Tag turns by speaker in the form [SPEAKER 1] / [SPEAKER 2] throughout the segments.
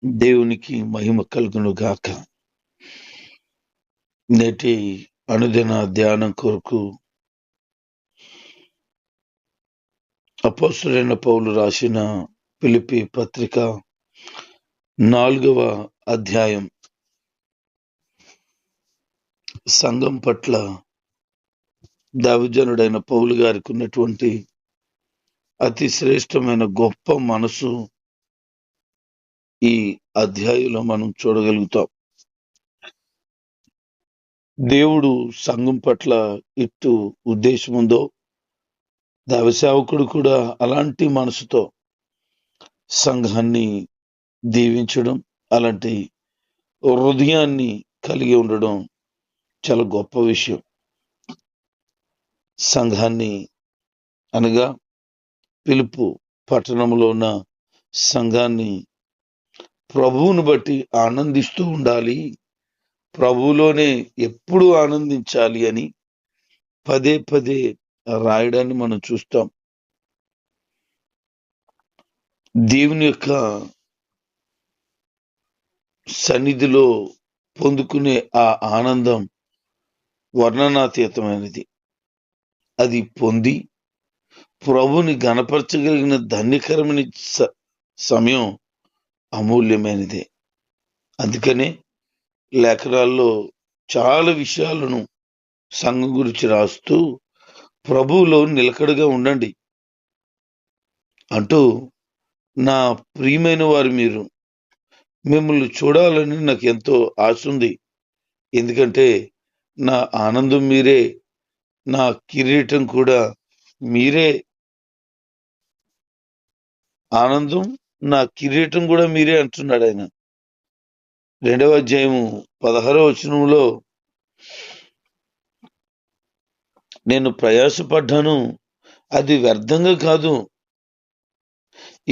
[SPEAKER 1] దేవునికి మహిమ కలుగును గాక. నేటి అనుదిన ధ్యానం కొరకు అపోస్తలుడైన పౌలు రాసిన ఫిలిప్పీ పత్రిక 4వ అధ్యాయం సంఘం పట్ల దైవజనుడైన పౌలు గారికి ఉన్నటువంటి అతి శ్రేష్టమైన గొప్ప మనసు ఈ అధ్యాయంలో మనం చూడగలుగుతాం. దేవుడు సంఘం పట్ల ఇటు ఉద్దేశం ఉందో దైవసేవకుడు కూడా అలాంటి మనసుతో సంఘాన్ని దీవించడం, అలాంటి హృదయాన్ని కలిగి ఉండడం చాలా గొప్ప విషయం. సంఘాన్ని అనగా పిలుపు పట్టణంలో ఉన్న సంఘాన్ని ప్రభువును బట్టి ఆనందిస్తూ ఉండాలి, ప్రభువులోనే ఎప్పుడు ఆనందించాలి అని పదే పదే రాయడాన్ని మనం చూస్తాం. దేవుని యొక్క సన్నిధిలో పొందుకునే ఆ ఆనందం వర్ణనాతీతమైనది. అది పొంది ప్రభుని గణపరచగలిగిన ధన్యకరమైన సమయం అమూల్యమైనదే. అందుకనే లేఖనాల్లో చాలా విషయాలను సంఘం గురించి రాస్తూ ప్రభువులో నిలకడగా ఉండండి అంటూ, నా ప్రియమైన వారు మీరు, మిమ్మల్ని చూడాలని నాకు ఎంతో ఆశ ఉంది. ఎందుకంటే నా ఆనందం మీరే, నా కిరీటం కూడా మీరే. ఆనందం, నా కిరీటం కూడా మీరే అంటున్నాడు ఆయన. 2వ అధ్యాయము 16వ వచనంలో, నేను ప్రయాసపడ్డాను, అది వ్యర్థంగా కాదు.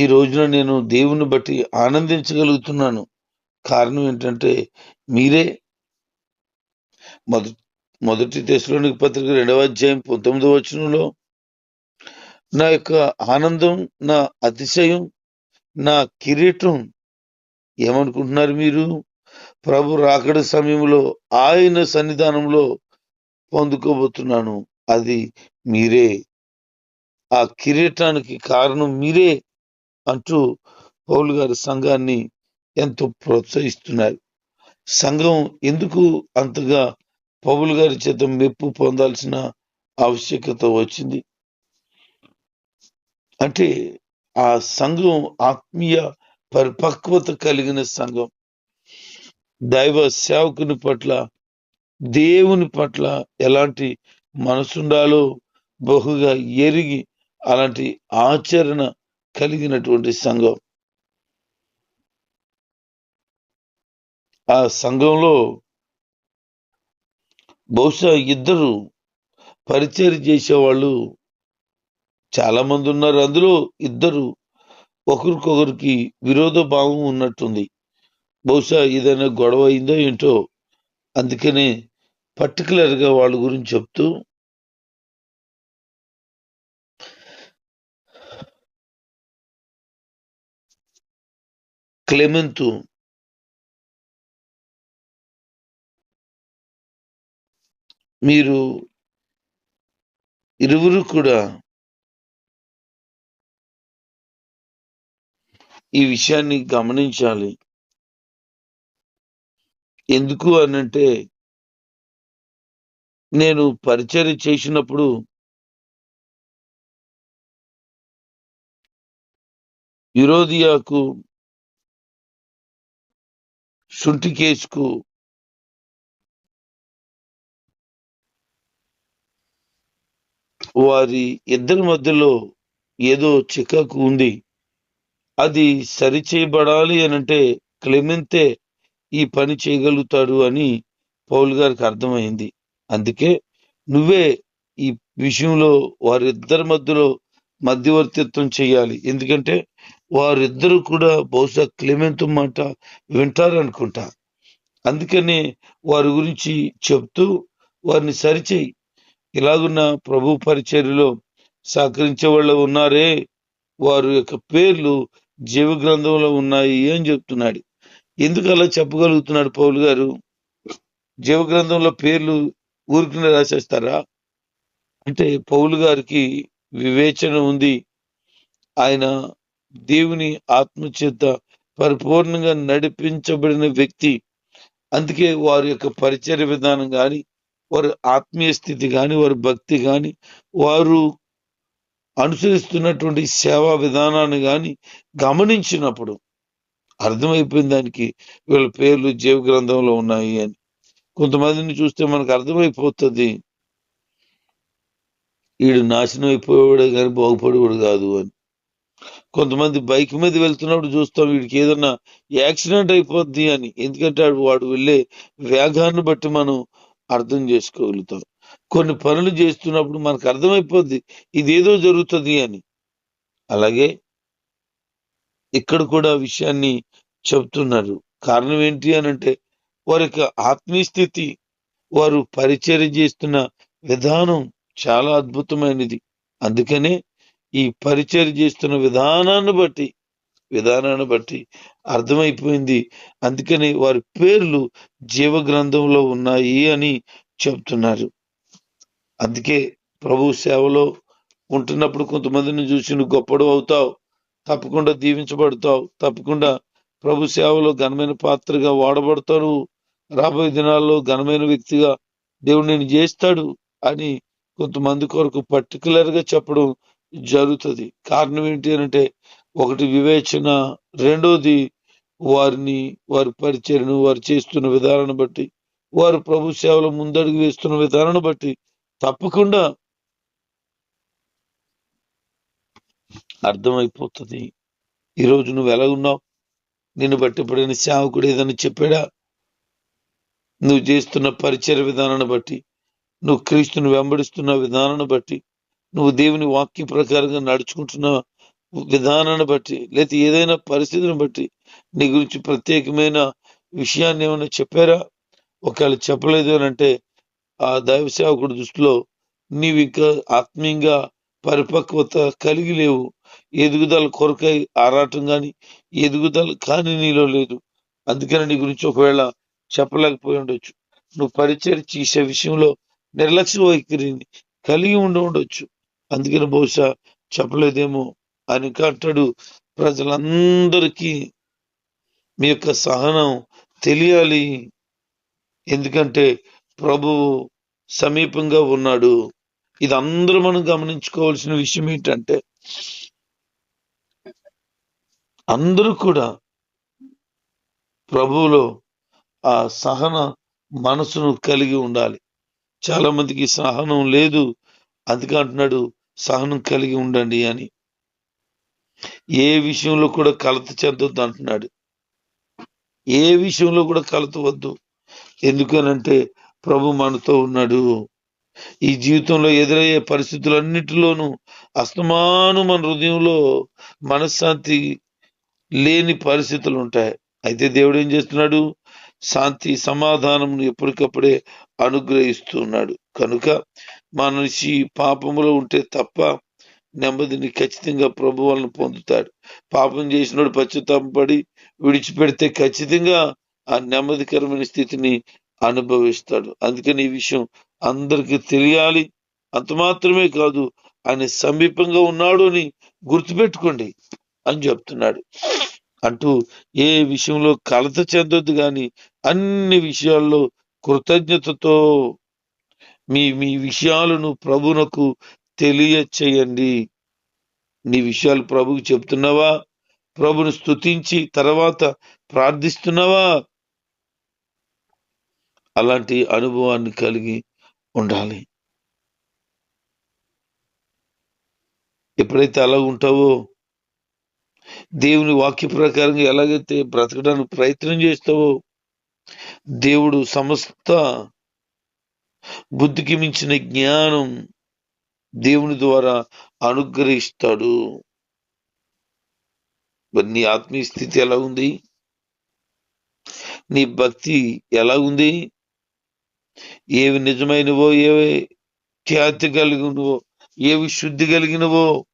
[SPEAKER 1] ఈ రోజున నేను దేవుని బట్టి ఆనందించగలుగుతున్నాను. కారణం ఏంటంటే మీరే. మొదటి తెస్సలోనికీ పత్రిక 2వ అధ్యాయం 19వ వచనంలో, నా యొక్క ఆనందం, నా అతిశయం, నా కిరీటం ఏమనుకుంటున్నారు మీరు? ప్రభు రాకడ సమయంలో ఆయన సన్నిధానంలో పొందుకోబోతున్నాను, అది మీరే. ఆ కిరీటానికి కారణం మీరే అంటూ పౌలు గారి సంఘాన్ని ఎంతో ప్రోత్సహిస్తున్నారు. సంఘం ఎందుకు అంతగా పౌలు గారి చేత మెప్పు పొందాల్సిన ఆవశ్యకత వచ్చింది అంటే, ఆ సంఘం ఆత్మీయ పరిపక్వత కలిగిన సంఘం. దైవ సేవకుని పట్ల, దేవుని పట్ల ఎలాంటి మనసుండాలో బహుగా ఎరిగి అలాంటి ఆచరణ కలిగినటువంటి సంఘం. ఆ సంఘంలో బహుశా ఇద్దరు పరిచయం చేసేవాళ్ళు చాలా మంది ఉన్నారు. అందులో ఇద్దరు ఒకరికొకరికి విరోధ భావం ఉన్నట్టుంది. బహుశా ఏదైనా గొడవ అయిందో ఏంటో, అందుకనే పర్టికులర్గా వాళ్ళ గురించి చెప్తూ, క్లెమెంతు మీరు ఇరువురు కూడా ఈ విషయాన్ని గమనించాలి. ఎందుకు అనంటే, నేను పరిచర్య చేసినప్పుడు యురోదియాకు, సుంటికేసుకు వారి ఇద్దరి మధ్యలో ఏదో చికాకు ఉంది. అది సరిచేయబడాలి అనంటే క్లెమెంతే ఈ పని చేయగలుగుతాడు అని పౌలు గారికి అర్థమైంది. అందుకే నువ్వే ఈ విషయంలో వారిద్దరి మధ్యలో మధ్యవర్తిత్వం చేయాలి. ఎందుకంటే వారిద్దరూ కూడా బహుశా క్లెమెంతు మాట వింటారనుకుంటా. అందుకనే వారి గురించి చెప్తూ వారిని సరిచేయి. ఇలాగున్న ప్రభు పరిచర్యలో సహకరించే వాళ్ళు ఉన్నారే, వారి యొక్క పేర్లు జీవ గ్రంథంలో ఉన్నాయి అని చెప్తున్నాడు. ఎందుకు అలా చెప్పగలుగుతున్నాడు పౌలు గారు? జీవగ్రంథంలో పేర్లు ఊరికినే రాసేస్తారా? అంటే పౌలు గారికి వివేచన ఉంది. ఆయన దేవుని ఆత్మచేత పరిపూర్ణంగా నడిపించబడిన వ్యక్తి. అందుకే వారి యొక్క పరిచర్య విధానం కానీ, వారి ఆత్మీయ స్థితి కానీ, వారి భక్తి కానీ, వారు అనుసరిస్తున్నటువంటి సేవా విధానాన్ని కానీ గమనించినప్పుడు అర్థమైపోయింది దానికి వీళ్ళ పేర్లు జీవ గ్రంథంలో ఉన్నాయి అని. కొంతమందిని చూస్తే మనకు అర్థమైపోతుంది వీడు నాశనం అయిపోయాడు కానీ బాగుపడేవాడు కాదు అని. కొంతమంది బైక్ మీద వెళ్తున్నప్పుడు చూస్తాం వీడికి ఏదన్నా యాక్సిడెంట్ అయిపోద్ది అని. ఎందుకంటే వాడు వెళ్ళే వేగాన్ని బట్టి మనం అర్థం చేసుకోగలుగుతాం. కొన్ని పనులు చేస్తున్నప్పుడు మనకు అర్థమైపోద్ది ఇదేదో జరుగుతుంది అని. అలాగే ఇక్కడ కూడా విషయాన్ని చెప్తున్నారు. కారణం ఏంటి అని అంటే వారి యొక్క ఆత్మీయ స్థితి, వారు పరిచర్య చేస్తున్న విధానం చాలా అద్భుతమైనది. అందుకనే ఈ పరిచర్య చేస్తున్న విధానాన్ని బట్టి అర్థమైపోయింది. అందుకని వారి పేర్లు జీవ గ్రంథంలో ఉన్నాయి అని చెప్తున్నారు. అందుకే ప్రభు సేవలో ఉంటున్నప్పుడు కొంతమందిని చూసి నువ్వు గొప్పడు అవుతావు, తప్పకుండా దీవించబడతావు, తప్పకుండా ప్రభు సేవలో ఘనమైన పాత్రగా వాడబడతాడు, రాబోయే దినాల్లో ఘనమైన వ్యక్తిగా దేవుడు నేను చేస్తాడు అని కొంతమంది కొరకు పర్టికులర్ గా చెప్పడం జరుగుతుంది. కారణం ఏంటి అంటే ఒకటి వివేచన, రెండోది వారి పరిచర్యను వారు చేస్తున్న విధానాన్ని బట్టి, వారు ప్రభు సేవలో ముందడుగు వేస్తున్న విధానాన్ని బట్టి తప్పకుండా అర్థమైపోతుంది. ఈరోజు నువ్వు ఎలా ఉన్నావు? నిన్ను బట్టి ఎప్పుడైనా సేవకుడు ఏదైనా చెప్పాడా? నువ్వు చేస్తున్న పరిచర్య విధానాన్ని బట్టి, నువ్వు క్రీస్తుని వెంబడిస్తున్న విధానాన్ని బట్టి, నువ్వు దేవుని వాక్య ప్రకారంగా నడుచుకుంటున్న విధానాన్ని బట్టి, లేదా ఏదైనా పరిస్థితిని బట్టి నీ గురించి ప్రత్యేకమైన విషయాన్ని ఏమైనా చెప్పారా? ఒకవేళ చెప్పలేదు అని అంటే ఆ దైవ సేవకుడి దృష్టిలో నీవు ఇంకా ఆత్మీయంగా పరిపక్వత కలిగి లేవు. ఎదుగుదల కొరకై ఆరాటం కానీ ఎదుగుదల కానీ నీలో లేదు. అందుకని నీ గురించి ఒకవేళ చెప్పలేకపోయి ఉండొచ్చు. నువ్వు పరిచయం చేసే విషయంలో నిర్లక్ష్య వైఖరిని కలిగి ఉండవచ్చు. అందుకని బహుశా చెప్పలేదేమో అని అంటాడు. ప్రజలందరికీ మీ యొక్క సహనం తెలియాలి. ఎందుకంటే ప్రభువు సమీపంగా ఉన్నాడు. ఇది అందరూ మనం గమనించుకోవాల్సిన విషయం ఏంటంటే అందరూ కూడా ప్రభువులో ఆ సహన మనసును కలిగి ఉండాలి. చాలా మందికి సహనం లేదు. అందుకే అంటున్నాడు సహనం కలిగి ఉండండి అని. ఏ విషయంలో కూడా కలత చెందొద్దు అంటున్నాడు. ఏ విషయంలో కూడా కలత వద్దు. ఎందుకనంటే ప్రభు మనతో ఉన్నాడు. ఈ జీవితంలో ఎదురయ్యే పరిస్థితులన్నిటిలోనూ అస్తమాను మన హృదయంలో మనశ్శాంతి లేని పరిస్థితులు ఉంటాయి. అయితే దేవుడు ఏం చేస్తున్నాడు? శాంతి సమాధానం ఎప్పటికప్పుడే అనుగ్రహిస్తున్నాడు. కనుక మనిషి పాపములో ఉంటే తప్ప నెమ్మదిని ఖచ్చితంగా ప్రభు వలన పొందుతాడు. పాపం చేసినోడు పశ్చాత్తాపడి విడిచిపెడితే ఖచ్చితంగా ఆ నెమ్మదికరమైన స్థితిని అనుభవిస్తాడు. అందుకని ఈ విషయం అందరికీ తెలియాలి. అంత మాత్రమే కాదు, ఆయన సమీపంగా ఉన్నాడు అని గుర్తుపెట్టుకోండి అని చెప్తున్నాడు. అంటూ ఏ విషయంలో కలత చెందొద్దు కానీ అన్ని విషయాల్లో కృతజ్ఞతతో మీ మీ విషయాలను ప్రభువునకు తెలియచేయండి. నీ విషయాలు ప్రభువుకి చెప్తున్నావా? ప్రభుని స్తుతించి తర్వాత ప్రార్థిస్తున్నావా? అలాంటి అనుభవాన్ని కలిగి ఉండాలి. ఎప్పుడైతే అలా ఉంటావో, దేవుని వాక్య ప్రకారంగా ఎలాగైతే బ్రతకడానికి ప్రయత్నం చేస్తావో, దేవుడు సమస్త బుద్ధికి మించిన జ్ఞానం దేవుని ద్వారా అనుగ్రహిస్తాడు. నీ ఆత్మీయ స్థితి ఎలా ఉంది? నీ భక్తి ఎలా ఉంది? ఏవి నిజమైనవో, ఏవి ఖ్యాతి కలిగినవో, ఏవి శుద్ధి కలిగినవో,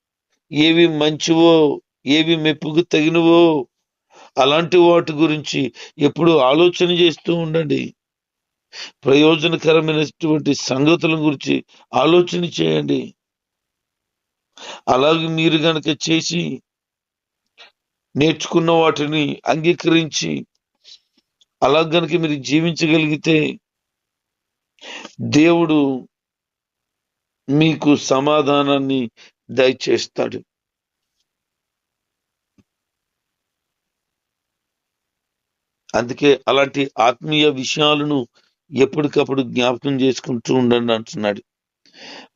[SPEAKER 1] ఏవి మంచివో, ఏవి మెప్పుకు తగినవో అలాంటి వాటి గురించి ఎప్పుడు ఆలోచన చేస్తూ ఉండండి. ప్రయోజనకరమైనటువంటి సంగతుల గురించి ఆలోచన చేయండి. అలాగే మీరు గనక చేసి నేర్చుకున్న వాటిని అంగీకరించి అలా గనక మీరు జీవించగలిగితే దేవుడు మీకు సమాధానాన్ని దయచేస్తాడు. అందుకే అలాంటి ఆత్మీయ విషయాలను ఎప్పటికప్పుడు జ్ఞాపకం చేసుకుంటూ ఉండండి అంటున్నాడు.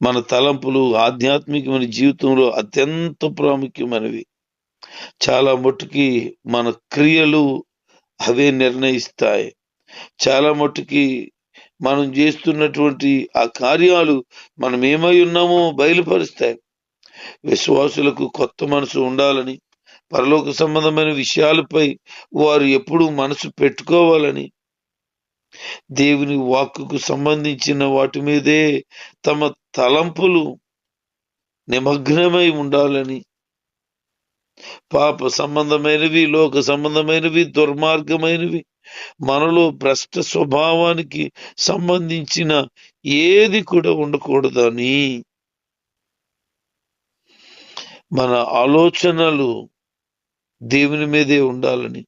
[SPEAKER 1] మన తలంపులు ఆధ్యాత్మికమైన జీవితంలో అత్యంత ప్రాముఖ్యమైనవి. చాలా మట్టుకి మన క్రియలు అవే నిర్ణయిస్తాయి. చాలా మట్టుకి మనం చేస్తున్నటువంటి ఆ కార్యాలు మనం ఏమై ఉన్నామో బయలుపరుస్తాయి. విశ్వాసులకు కొత్త మనసు ఉండాలని, పరలోక సంబంధమైన విషయాలపై వారు ఎప్పుడు మనసు పెట్టుకోవాలని, దేవుని వాక్కుకు సంబంధించిన వాటి మీదే తమ తలంపులు నిమగ్నమై ఉండాలని, పాప సంబంధమైనవి, లోక సంబంధమైనవి, దుర్మార్గమైనవి, మనలో భ్రష్ట స్వభావానికి సంబంధించిన ఏది కూడా ఉండకూడదని, మన ఆలోచనలు దేవుని మీదే ఉండాలని,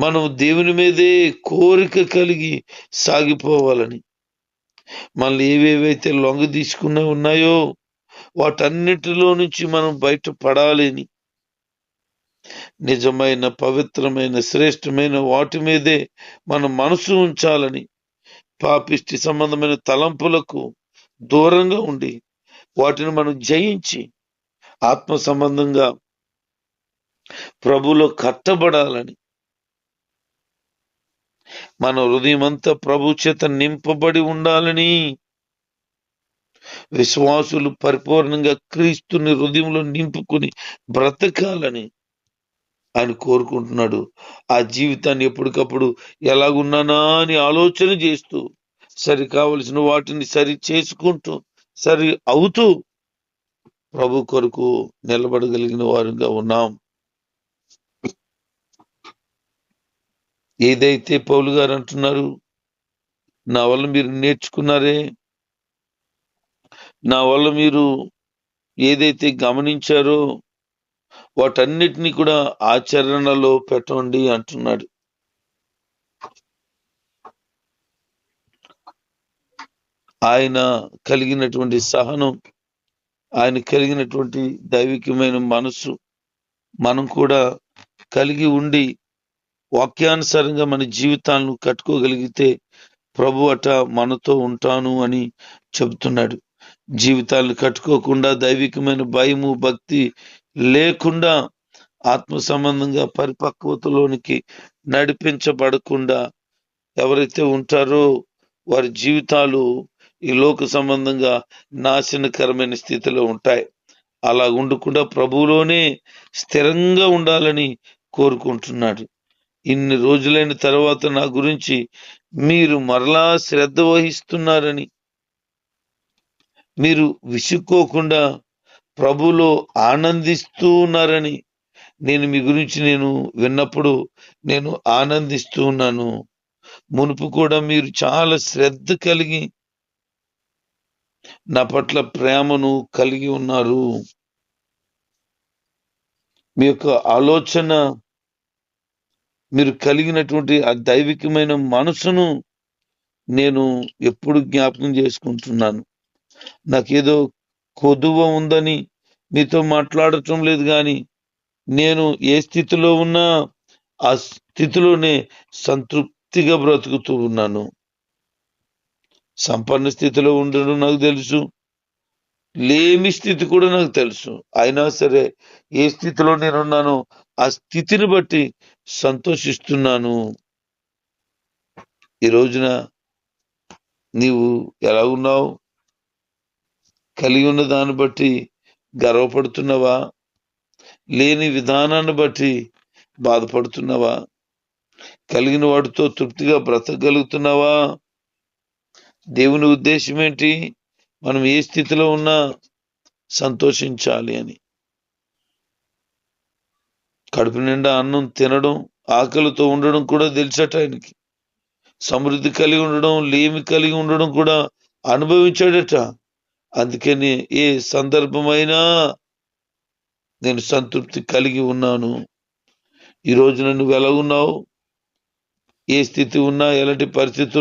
[SPEAKER 1] మనం దేవుని మీదే కోరిక కలిగి సాగిపోవాలని, మనల్ని ఏవేవైతే లొంగ తీసుకున్న ఉన్నాయో వాటన్నిటిలో నుంచి మనం బయటపడాలని, నిజమైన పవిత్రమైన శ్రేష్టమైన వాటి మీదే మన మనసు ఉంచాలని, పాపిష్టి సంబంధమైన తలంపులకు దూరంగా ఉండి వాటిని మనం జయించి ఆత్మ సంబంధంగా ప్రభులో కట్టబడాలని, మన హృదయం అంతా ప్రభు చేత నింపబడి ఉండాలని, విశ్వాసులు పరిపూర్ణంగా క్రీస్తుని హృదయంలో నింపుకొని బ్రతకాలని ఆయన కోరుకుంటున్నాడు. ఆ జీవితాన్ని ఎప్పటికప్పుడు ఎలాగున్నానా అని ఆలోచన చేస్తూ, సరి కావలసిన వాటిని సరి చేసుకుంటూ, సరి అవుతూ ప్రభు కొరకు నిలబడగలిగిన వారుగా ఉన్నాం. ఏదైతే పౌలు గారు అంటున్నారు, నా వల్ల మీరు నేర్చుకున్నారే, నా వల్ల మీరు ఏదైతే గమనించారో వాటన్నిటినీ కూడా ఆచరణలో పెట్టండి అంటున్నాడు. ఆయన కలిగినటువంటి సహనం, ఆయన కలిగినటువంటి దైవికమైన మనసు మనం కూడా కలిగి ఉండి వాక్యానుసారంగా మన జీవితాలను కట్టుకోగలిగితే ప్రభు అట మనతో ఉంటాను అని చెబుతున్నాడు. జీవితాలను కట్టుకోకుండా దైవికమైన భయము భక్తి లేకుండా ఆత్మ సంబంధంగా పరిపక్వతలోనికి నడిపించబడకుండా ఎవరైతే ఉంటారో వారి జీవితాలు ఈ లోక సంబంధంగా నాశనకరమైన స్థితిలో ఉంటాయి. అలా ఉండకుండా ప్రభువులోనే స్థిరంగా ఉండాలని కోరుకుంటున్నాడు. ఇన్ని రోజులైన తర్వాత నా గురించి మీరు మరలా శ్రద్ధ వహిస్తున్నారని, మీరు విసుక్కోకుండా ప్రభులో ఆనందిస్తూ ఉన్నారని నేను మీ గురించి విన్నప్పుడు నేను ఆనందిస్తూ ఉన్నాను. మునుపు కూడా మీరు చాలా శ్రద్ధ కలిగి నా పట్ల ప్రేమను కలిగి ఉన్నారు. మీ యొక్క ఆలోచన, మీరు కలిగినటువంటి ఆ దైవికమైన మనసును నేను ఎప్పుడు జ్ఞాపకం చేసుకుంటున్నాను. నాకేదో కొదువ ఉందని మీతో మాట్లాడటం లేదు, కానీ నేను ఏ స్థితిలో ఉన్నా ఆ స్థితిలోనే సంతృప్తిగా బ్రతుకుతూ ఉన్నాను. సంపన్న స్థితిలో ఉండడం నాకు తెలుసు, లేమి స్థితి కూడా నాకు తెలుసు. అయినా సరే ఏ స్థితిలో నేనున్నానో ఆ స్థితిని బట్టి సంతోషిస్తున్నాను. ఈ రోజున నీవు ఎలా ఉన్నావు? కలిగి ఉన్న దాన్ని బట్టి గర్వపడుతున్నావా? లేని విధానాన్ని బట్టి బాధపడుతున్నావా? కలిగిన వాటితో తృప్తిగా బ్రతకగలుగుతున్నావా? దేవుని ఉద్దేశం ఏంటి? మనం ఏ స్థితిలో ఉన్నా సంతోషించాలి అని. కడుపు నిండా అన్నం తినడం, ఆకలితో ఉండడం కూడా తెలుసట ఆయనకి. సమృద్ధి కలిగి ఉండడం, లేమి కలిగి ఉండడం కూడా అనుభవించాడట. అందుకని ఏ సందర్భమైనా నేను సంతృప్తి కలిగి ఉన్నాను. ఈ రోజున నువ్వు ఎలా ఉన్నావు? ఏ స్థితి ఉన్నా, ఎలాంటి పరిస్థితి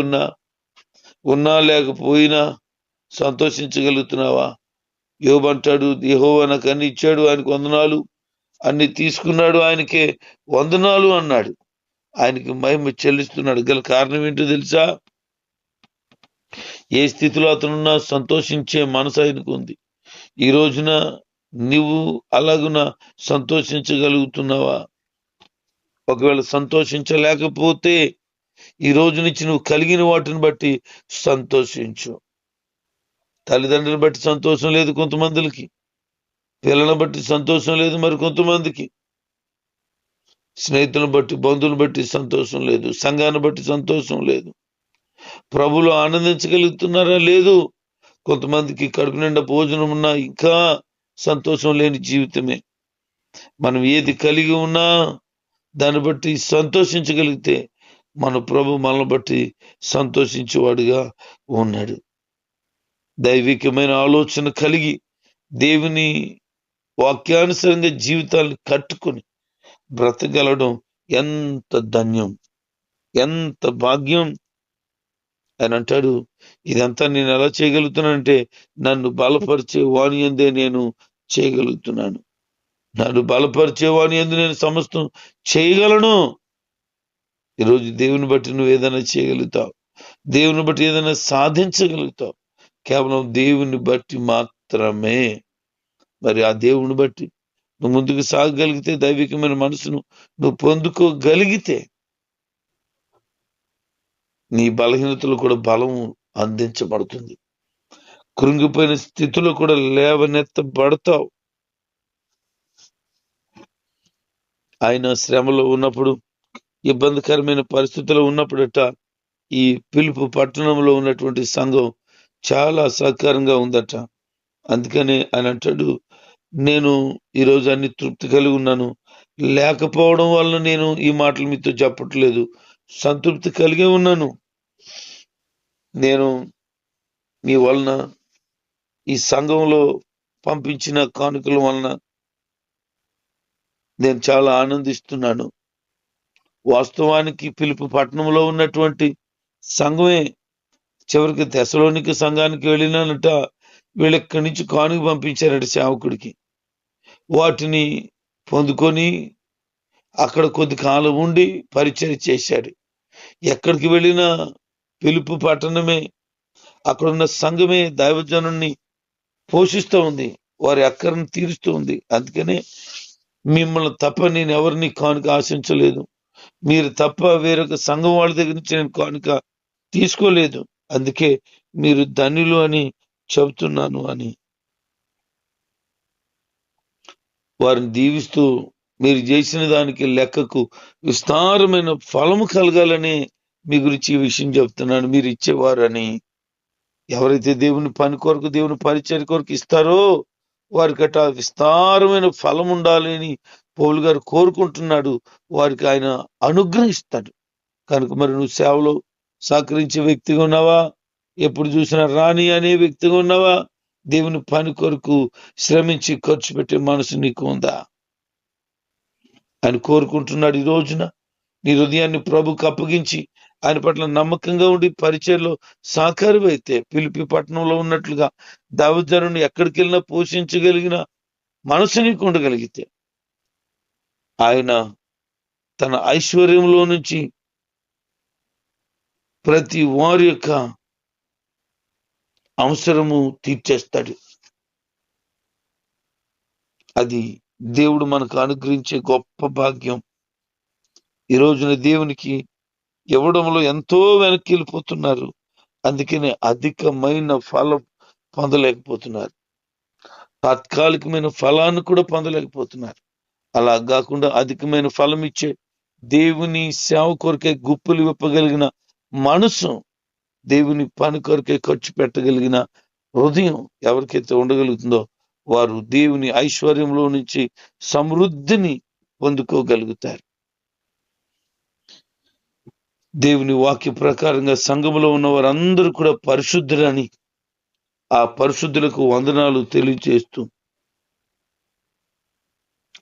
[SPEAKER 1] ఉన్నా లేకపోయినా సంతోషించగలుగుతున్నావా? యోబు అంటాడు, యెహోవా నాకు అన్ని ఇచ్చాడు, ఆయనకు వందనాలు, అన్ని తీసుకున్నాడు, ఆయనకే వందనాలు అన్నాడు. ఆయనకి మహిమ చెల్లిస్తున్నాడు. గల కారణం ఏంటో తెలుసా? ఏ స్థితిలో అతనున్నా సంతోషించే మనసు ఆయనకు ఉంది. ఈ రోజున నువ్వు అలాగున సంతోషించగలుగుతున్నావా? ఒకవేళ సంతోషించలేకపోతే ఈ రోజు నుంచి నువ్వు కలిగిన వాటిని బట్టి సంతోషించు. తల్లిదండ్రులను బట్టి సంతోషం లేదు కొంతమందికి, పిల్లలను బట్టి సంతోషం లేదు మరి కొంతమందికి, స్నేహితులను బట్టి, బంధువులను బట్టి సంతోషం లేదు, సంఘాన్ని బట్టి సంతోషం లేదు. ప్రభువులో ఆనందించగలుగుతున్నారా? లేదు. కొంతమందికి కడుపు నిండా భోజనం ఉన్నా ఇంకా సంతోషం లేని జీవితమే. మనం ఏది కలిగి ఉన్నా దాన్ని బట్టి సంతోషించగలిగితే మన ప్రభు మనల్ని బట్టి సంతోషించేవాడుగా ఉన్నాడు. దైవికమైన ఆలోచన కలిగి దేవుని వాక్యానుసారంగా జీవితాన్ని కట్టుకొని బ్రతకగలడం ఎంత ధన్యం, ఎంత భాగ్యం. ఆయన అంటాడు, ఇదంతా నేను ఎలా చేయగలుగుతున్నానంటే నన్ను బలపరిచే వాని యందే నేను చేయగలుగుతున్నాను. నన్ను బలపరిచే వాని యందు నేను సమస్తం చేయగలను. ఈరోజు దేవుని బట్టి నువ్వు ఏదైనా చేయగలుగుతావు, దేవుని బట్టి ఏదైనా సాధించగలుగుతావు కేవలం దేవుని బట్టి మాత్రమే. మరి ఆ దేవుని బట్టి నువ్వు ముందుకు సాగగలిగితే, దైవికమైన మనసును నువ్వు పొందుకోగలిగితే నీ బలహీనతలు కూడా బలం అందించబడుతుంది. కృంగిపోయిన స్థితిలో కూడా లేవనెత్తబడతావు. ఆయన శ్రమలో ఉన్నప్పుడు, ఇబ్బందికరమైన పరిస్థితుల్లో ఉన్నప్పుడట ఈ పిలుపు పట్టణంలో ఉన్నటువంటి సంఘం చాలా సహకారంగా ఉందట. అందుకనే ఆయన అంటాడు, నేను ఈరోజు అన్ని తృప్తి కలిగి ఉన్నాను, లేకపోవడం వల్ల నేను ఈ మాటలు మీతో చెప్పట్లేదు, సంతృప్తి కలిగే ఉన్నాను. నేను మీ వలన, ఈ సంఘంలో పంపించిన కానుకల వలన నేను చాలా ఆనందిస్తున్నాను. వాస్తవానికి పిలుపు పట్టణంలో ఉన్నటువంటి సంఘమే చివరికి తెస్సలోనిక సంఘానికి వెళ్ళినానట. వీళ్ళెక్కడి నుంచి కానుక పంపించారట సేవకుడికి. వాటిని పొందుకొని అక్కడ కొద్ది కాలం ఉండి పరిచయం చేశాడు. ఎక్కడికి వెళ్ళినా పిలుపు పట్టణమే, అక్కడున్న సంఘమే దైవజనుణ్ణి పోషిస్తూ ఉంది, వారి అక్కరను తీరుస్తూ ఉంది. అందుకనే మిమ్మల్ని తప్ప నేను ఎవరిని కానుక ఆశించలేదు, మీరు తప్ప వేరొక సంఘం వాళ్ళ దగ్గర నుంచి నేను కానుక తీసుకోలేదు, అందుకే మీరు ధన్యులు అని చెబుతున్నాను అని వారిని దీవిస్తూ, మీరు చేసిన దానికి లెక్కకు విస్తారమైన ఫలము కలగాలని మీ గురించి ఈ విషయం చెప్తున్నాను. మీరు ఇచ్చేవారు అని. ఎవరైతే దేవుని పని కొరకు, దేవుని పరిచర్య కొరకు ఇస్తారో వారికట విస్తారమైన ఫలం ఉండాలి అని పౌలు గారు కోరుకుంటున్నాడు. వారికి ఆయన అనుగ్రహిస్తాడు. కనుక మరి నువ్వు సేవలో సహకరించే వ్యక్తిగా ఉన్నావా? ఎప్పుడు చూసినా రాని అనే వ్యక్తిగా ఉన్నావా? దేవుని పని కొరకు శ్రమించి ఖర్చు పెట్టే మనసు నీకు ఉందా? ఆయన కోరుకుంటున్నాడు. ఈ రోజున నీ హృదయాన్ని ప్రభుకు అప్పగించి ఆయన పట్ల నమ్మకంగా ఉండి పరిచయలో సహకారమైతే, పిలిపి పట్టణంలో ఉన్నట్లుగా దైవజనుని ఎక్కడికి వెళ్ళినా పోషించగలిగిన మనసు నీకు ఉండగలిగితే, ఆయన తన ఐశ్వర్యంలో నుంచి ప్రతి వారి యొక్క అవసరము తీర్చేస్తాడు. అది దేవుడు మనకు అనుగ్రహించే గొప్ప భాగ్యం. ఈ రోజున దేవునికి ఇవ్వడంలో ఎంతో వెనక్కి వెళ్ళిపోతున్నారు. అందుకనే అధికమైన ఫలం పొందలేకపోతున్నారు, తాత్కాలికమైన ఫలాన్ని కూడా పొందలేకపోతున్నారు. అలా కాకుండా అధికమైన ఫలం ఇచ్చే దేవుని సేవ కొరకే గుప్పులు విప్పగలిగిన మనసు, దేవుని పని కొరకే ఖర్చు పెట్టగలిగిన హృదయం ఎవరికైతే ఉండగలుగుతుందో వారు దేవుని ఐశ్వర్యంలో నుంచి సమృద్ధిని పొందుకోగలుగుతారు. దేవుని వాక్య ప్రకారంగా సంఘములో ఉన్న వారందరూ కూడా పరిశుద్ధులని ఆ పరిశుద్ధులకు వందనాలు తెలియజేస్తూ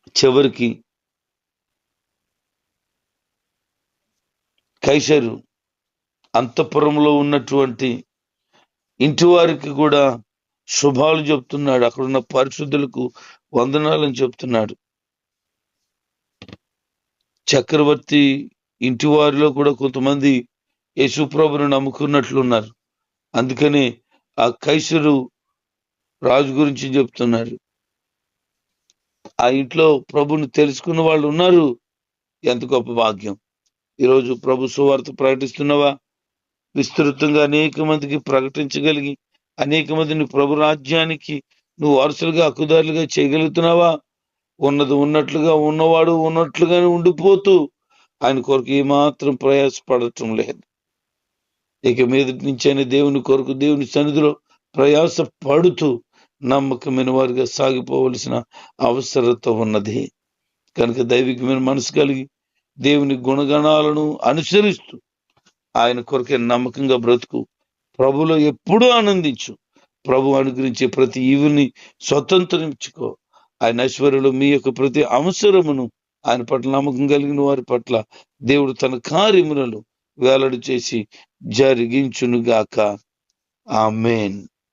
[SPEAKER 1] చివరికి కైసరు అంతఃపురంలో ఉన్నటువంటి ఇంటి వారికి కూడా శుభాలు చెప్తున్నాడు. అక్కడున్న పరిశుద్ధులకు వందనాలని చెప్తున్నాడు. చక్రవర్తి ఇంటి వారిలో కూడా కొంతమంది యేసుప్రభుని నమ్ముకున్నట్లున్నారు. అందుకని ఆ కైసరు రాజు గురించి చెప్తున్నారు. ఆ ఇంట్లో ప్రభుని తెలుసుకున్న వాళ్ళు ఉన్నారు. ఎంత గొప్ప భాగ్యం. ఈరోజు ప్రభు సువార్త ప్రకటిస్తున్నావా? విస్తృతంగా అనేక మందికి ప్రకటించగలిగి అనేక మందిని ప్రభు రాజ్యానికి నువ్వు వారసులుగా హక్కుదారులుగా చేయగలుగుతున్నావా? ఉన్నది ఉన్నట్లుగా ఉన్నవాడు ఉన్నట్లుగానే ఉండిపోతూ ఆయన కొరకు ఏమాత్రం ప్రయాసపడటం లేదు. ఇక మీద నుంచి దేవుని కొరకు దేవుని సన్నిధిలో ప్రయాస పడుతూ నమ్మకమైన వారిగా సాగిపోవలసిన అవసరత ఉన్నది. కనుక దైవికమైన మనసు కలిగి దేవుని గుణగణాలను అనుసరిస్తూ ఆయన కొరకే నమ్మకంగా బ్రతుకు. ప్రభులో ఎప్పుడూ ఆనందించు. ప్రభు అనుగ్రహించే ప్రతి ఈవుని స్వతంత్రించుకో. ఆయన ఐశ్వర్యంలో మీ యొక్క ప్రతి అవసరమును ఆయన పట్ల నమ్మకం కలిగిన వారి పట్ల దేవుడు తన కార్యములను వెల్లడి చేసి జరిగించునుగాక. ఆమేన్.